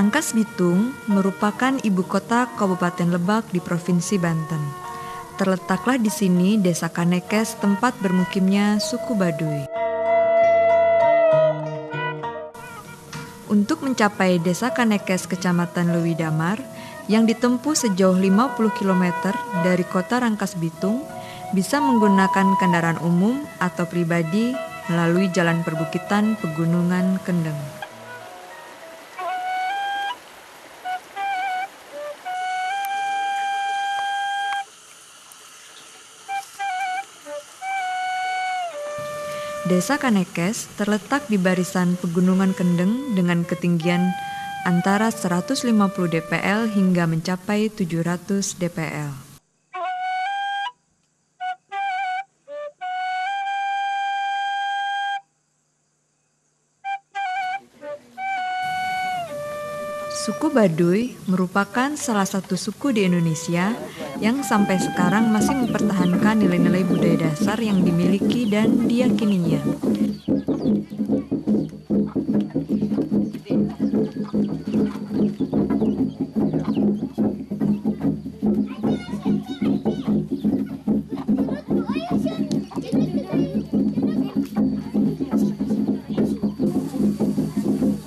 Rangkas Bitung merupakan ibu kota Kabupaten Lebak di Provinsi Banten. Terletaklah di sini Desa Kanekes, tempat bermukimnya suku Baduy. Untuk mencapai Desa Kanekes, Kecamatan Leuwi Damar, yang ditempuh sejauh 50 km dari kota Rangkas Bitung, bisa menggunakan kendaraan umum atau pribadi melalui jalan perbukitan Pegunungan Kendeng. Desa Kanekes terletak di barisan Pegunungan Kendeng dengan ketinggian antara 150 dpl hingga mencapai 700 dpl. Suku Baduy merupakan salah satu suku di Indonesia yang sampai sekarang masih mempertahankan nilai-nilai budaya dasar yang dimiliki dan diyakininya.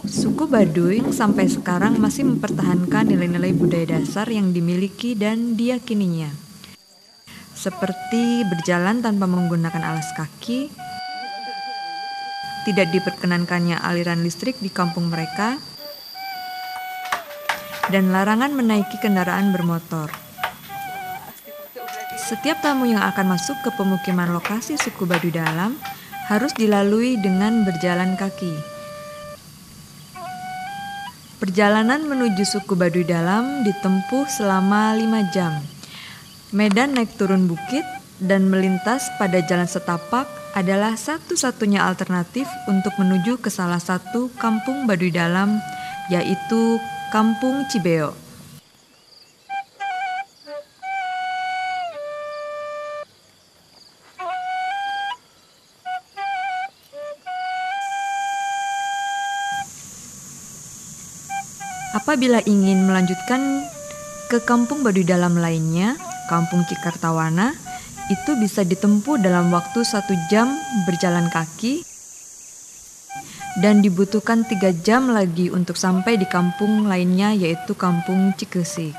Suku Baduy sampai sekarang masih mempertahankan nilai-nilai budaya dasar yang dimiliki dan diyakininya, seperti berjalan tanpa menggunakan alas kaki, tidak diperkenankannya aliran listrik di kampung mereka, dan larangan menaiki kendaraan bermotor. Setiap tamu yang akan masuk ke pemukiman lokasi suku Baduy Dalam harus dilalui dengan berjalan kaki. Perjalanan menuju suku Baduy Dalam ditempuh selama 5 jam. Medan naik turun bukit dan melintas pada jalan setapak adalah satu-satunya alternatif untuk menuju ke salah satu kampung Baduy Dalam, yaitu Kampung Cibeo. Apabila ingin melanjutkan ke kampung Baduy Dalam lainnya, Kampung Cikartawana, itu bisa ditempuh dalam waktu 1 jam berjalan kaki dan dibutuhkan 3 jam lagi untuk sampai di kampung lainnya, yaitu Kampung Cikesik.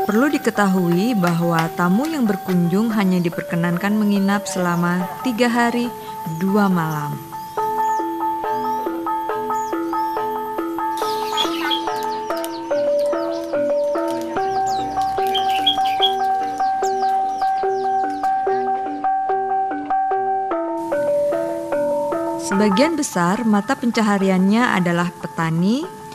Perlu diketahui bahwa tamu yang berkunjung hanya diperkenankan menginap selama 3 hari 2 malam. Sebagian besar mata pencahariannya adalah petani.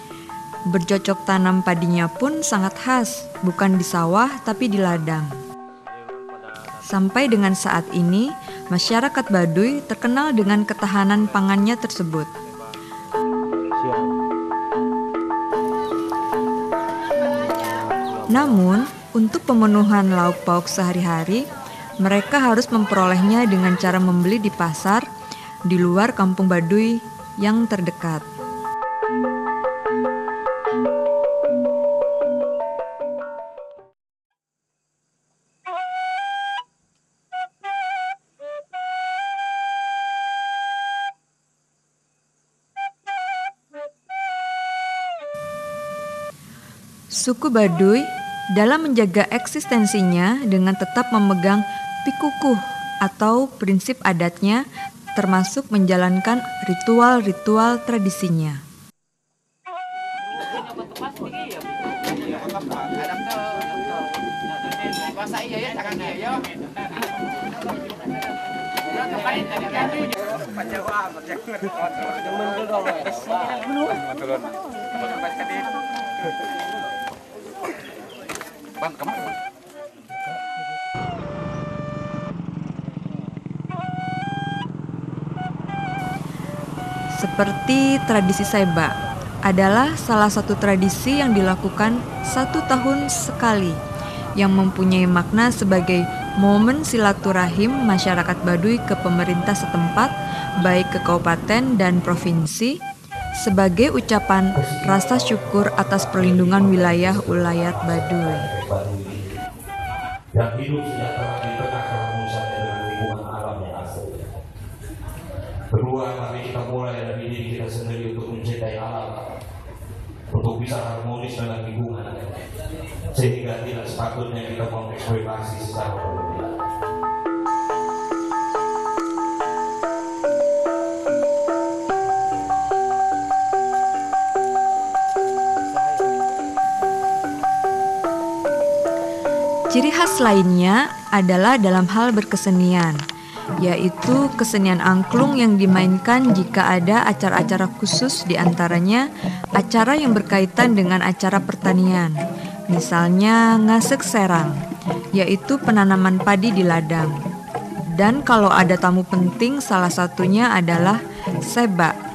Bercocok tanam padinya pun sangat khas, bukan di sawah tapi di ladang. Sampai dengan saat ini, masyarakat Baduy terkenal dengan ketahanan pangannya tersebut. Namun, untuk pemenuhan lauk pauk sehari-hari, mereka harus memperolehnya dengan cara membeli di pasar di luar kampung Baduy yang terdekat. Suku Baduy dalam menjaga eksistensinya dengan tetap memegang pikukuh atau prinsip adatnya, termasuk menjalankan ritual-ritual tradisinya. Seperti tradisi Seba, adalah salah satu tradisi yang dilakukan 1 tahun sekali, yang mempunyai makna sebagai momen silaturahim masyarakat Baduy ke pemerintah setempat, baik ke kabupaten dan provinsi, sebagai ucapan rasa syukur atas perlindungan wilayah ulayat Baduy. Yang hidup sejahtera di tengah keharmonisannya dengan lingkungan alam yang asli. Kedua, mari kita mulai dari diri kita sendiri untuk mencintai alam, untuk bisa harmonis dengan lingkungan, sehingga tidak sepatutnya kita mengeksploitasi secara berlebihan. Ciri khas lainnya adalah dalam hal berkesenian, yaitu kesenian angklung yang dimainkan jika ada acara-acara khusus, diantaranya acara yang berkaitan dengan acara pertanian, misalnya ngasek serang, yaitu penanaman padi di ladang. Dan kalau ada tamu penting, salah satunya adalah seba.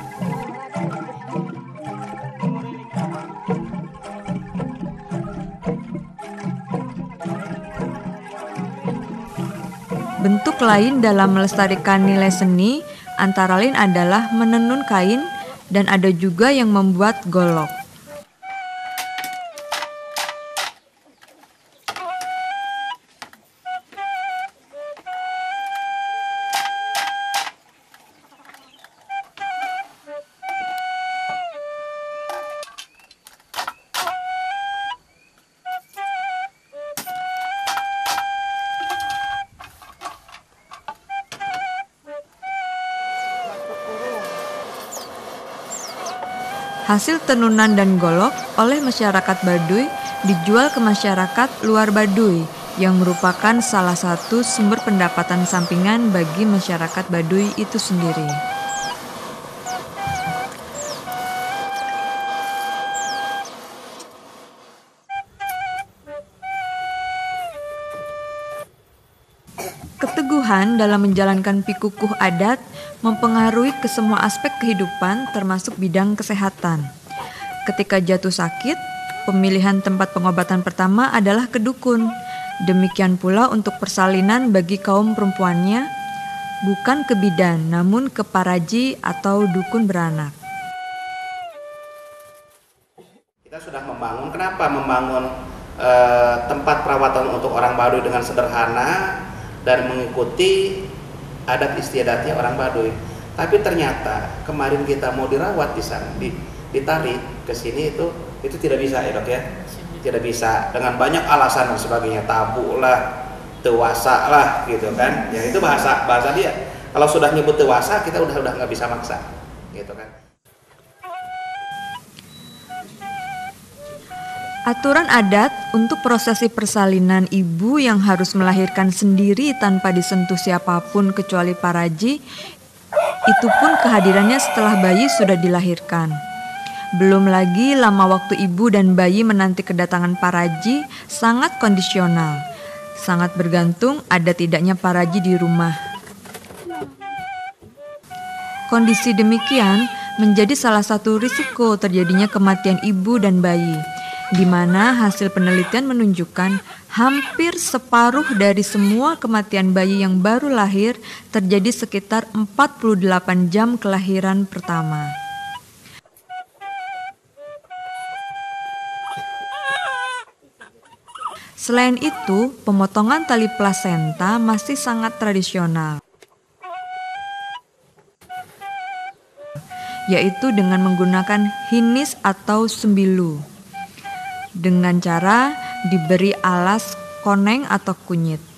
Bentuk lain dalam melestarikan nilai seni antara lain adalah menenun kain dan ada juga yang membuat golok. Hasil tenunan dan golok oleh masyarakat Baduy dijual ke masyarakat luar Baduy yang merupakan salah satu sumber pendapatan sampingan bagi masyarakat Baduy itu sendiri. Keteguhan dalam menjalankan pikukuh adat mempengaruhi ke semua aspek kehidupan termasuk bidang kesehatan. Ketika jatuh sakit, pemilihan tempat pengobatan pertama adalah ke dukun. Demikian pula untuk persalinan bagi kaum perempuannya, bukan ke bidan namun ke paraji atau dukun beranak. Kita sudah membangun, kenapa membangun tempat perawatan untuk orang Baduy dengan sederhana dan mengikuti adat istiadatnya orang Baduy. Tapi ternyata kemarin kita mau dirawat di sana, ditarik ke sini itu tidak bisa ya dok ya, tidak bisa dengan banyak alasan dan sebagainya, tabu lah, dewasa lah gitu kan. Ya itu bahasa dia. Kalau sudah nyebut dewasa kita udah nggak bisa maksa, gitu kan. Aturan adat untuk prosesi persalinan ibu yang harus melahirkan sendiri tanpa disentuh siapapun kecuali paraji, itu pun kehadirannya setelah bayi sudah dilahirkan. Belum lagi lama waktu ibu dan bayi menanti kedatangan paraji sangat kondisional, sangat bergantung ada tidaknya paraji di rumah. Kondisi demikian menjadi salah satu risiko terjadinya kematian ibu dan bayi, di mana hasil penelitian menunjukkan hampir separuh dari semua kematian bayi yang baru lahir terjadi sekitar 48 jam kelahiran pertama. Selain itu, pemotongan tali plasenta masih sangat tradisional, yaitu dengan menggunakan hinis atau sembilu, dengan cara diberi alas koneng atau kunyit.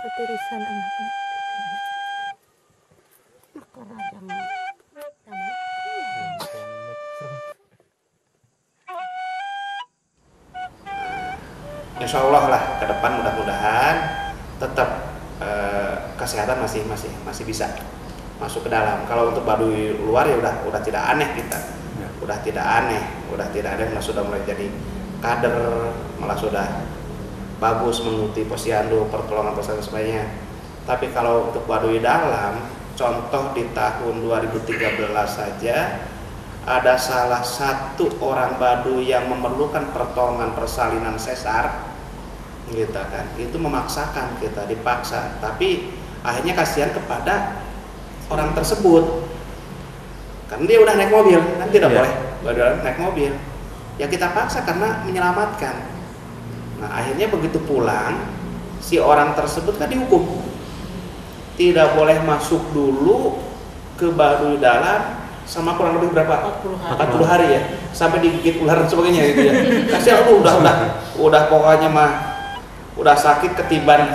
Ketirisan anaknya. Insya Allah lah ke depan mudah-mudahan tetap kesehatan masih bisa masuk ke dalam. Kalau untuk Baduy luar ya udah tidak aneh kita, udah tidak aneh, malah sudah mulai jadi kader, malah sudah bagus mengikuti posyandu, pertolongan dan sebagainya. Tapi kalau untuk Baduy Dalam, contoh di tahun 2013 saja ada salah satu orang Baduy yang memerlukan pertolongan persalinan sesar, gitu kan. Itu memaksakan kita, dipaksa. Tapi akhirnya kasihan kepada orang tersebut. Karena dia udah naik mobil, kan tidak boleh Baduy Dalam naik mobil. Ya kita paksa karena menyelamatkan. Nah akhirnya begitu pulang, si orang tersebut kan dihukum. Tidak boleh masuk dulu ke Baduy Dalam sama kurang lebih berapa? 40 hari ya, sampai digigit ular dan sebagainya gitu ya. Kasihan tuh udah pokoknya mah udah sakit ketiban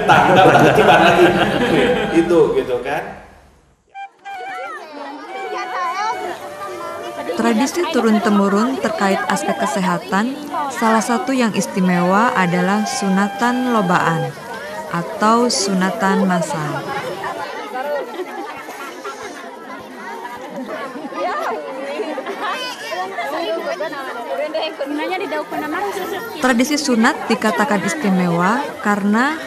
tangga, udah ketiban lagi. Itu gitu kan. Tradisi turun-temurun terkait aspek kesehatan, salah satu yang istimewa adalah sunatan lobaan atau sunatan massal. Tradisi sunat dikatakan istimewa karena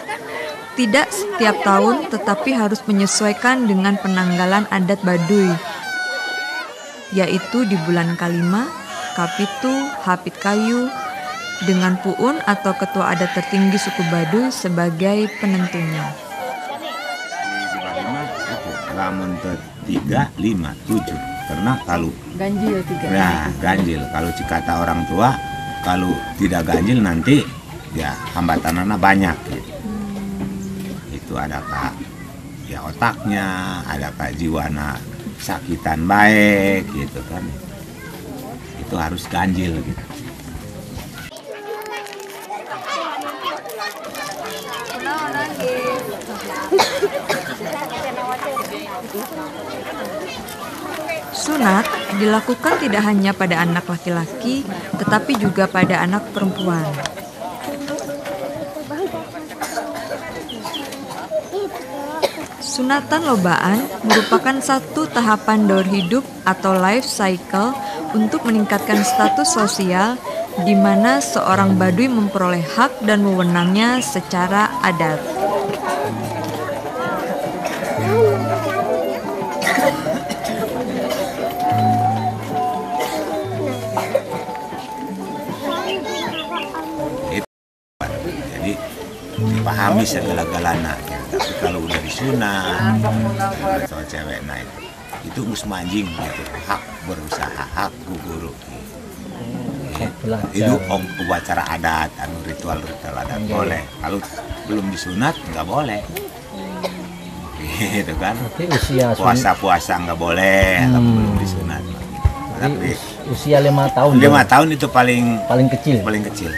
tidak setiap tahun tetapi harus menyesuaikan dengan penanggalan adat Baduy, yaitu di bulan Kalima, Kapitu, Hapit Kayu, dengan Puun atau ketua adat tertinggi suku Baduy sebagai penentunya. Di Kalima itu lamun 3, 5, 7. Karena kalau Ganjil 3. Nah, ganjil. Kalau kata orang tua, kalau tidak ganjil nanti ya hambatannya banyak gitu. Itu adakah ya otaknya, adakah jiwana sakitan baik gitu kan, itu harus ganjil gitu. Sunat dilakukan tidak hanya pada anak laki-laki tetapi juga pada anak perempuan. Sunatan lobaan merupakan satu tahapan daur hidup atau life cycle untuk meningkatkan status sosial di mana seorang Baduy memperoleh hak dan wewenangnya secara adat. Jadi dipahami segala-galanya. Tapi kalau udah disunat atau cewek naik itu mus manjing gitu, hak berusaha, hak guguru itu upacara adat, ritual adat boleh. Kalau belum disunat nggak boleh gitu kan. Puasa nggak boleh kalau belum disunat. Tapi usia 5 tahun 5 tahun itu paling kecil.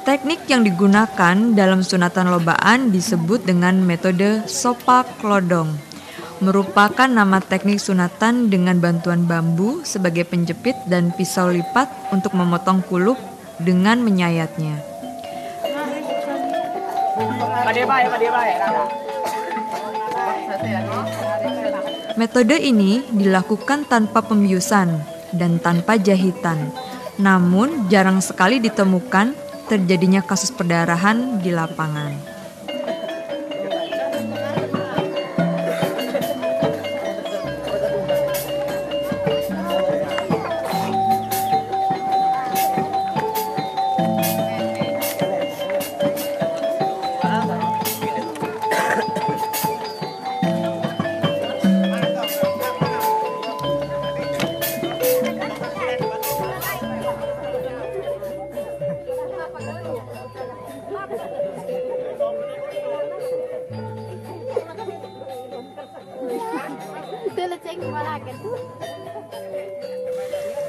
Teknik yang digunakan dalam sunatan lobaan disebut dengan metode sopak lodong. Merupakan nama teknik sunatan dengan bantuan bambu sebagai penjepit dan pisau lipat untuk memotong kulup dengan menyayatnya. Metode ini dilakukan tanpa pembiusan dan tanpa jahitan. Namun jarang sekali ditemukan terjadinya kasus perdarahan di lapangan.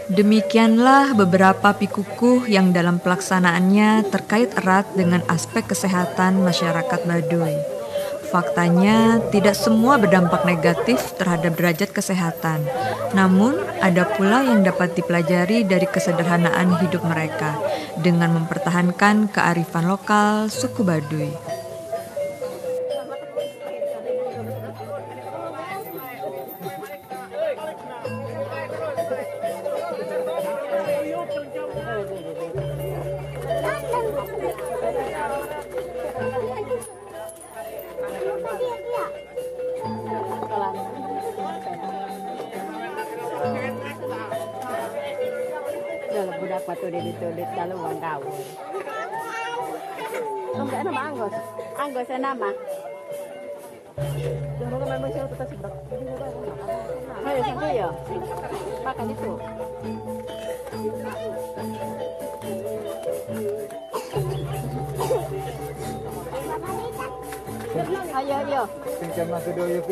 Demikianlah beberapa pikukuh yang dalam pelaksanaannya terkait erat dengan aspek kesehatan masyarakat Baduy. Faktanya, tidak semua berdampak negatif terhadap derajat kesehatan. Namun, ada pula yang dapat dipelajari dari kesederhanaan hidup mereka dengan mempertahankan kearifan lokal suku Baduy. Dalam budak waktu ditulis dalam uang gaul. Enggak nama Anggos. Anggos nama. Jangan memang siapa kita sebelah. Ayo sampai ya. Pakai itu. Ayo. Tinggal masuk dulu yuk.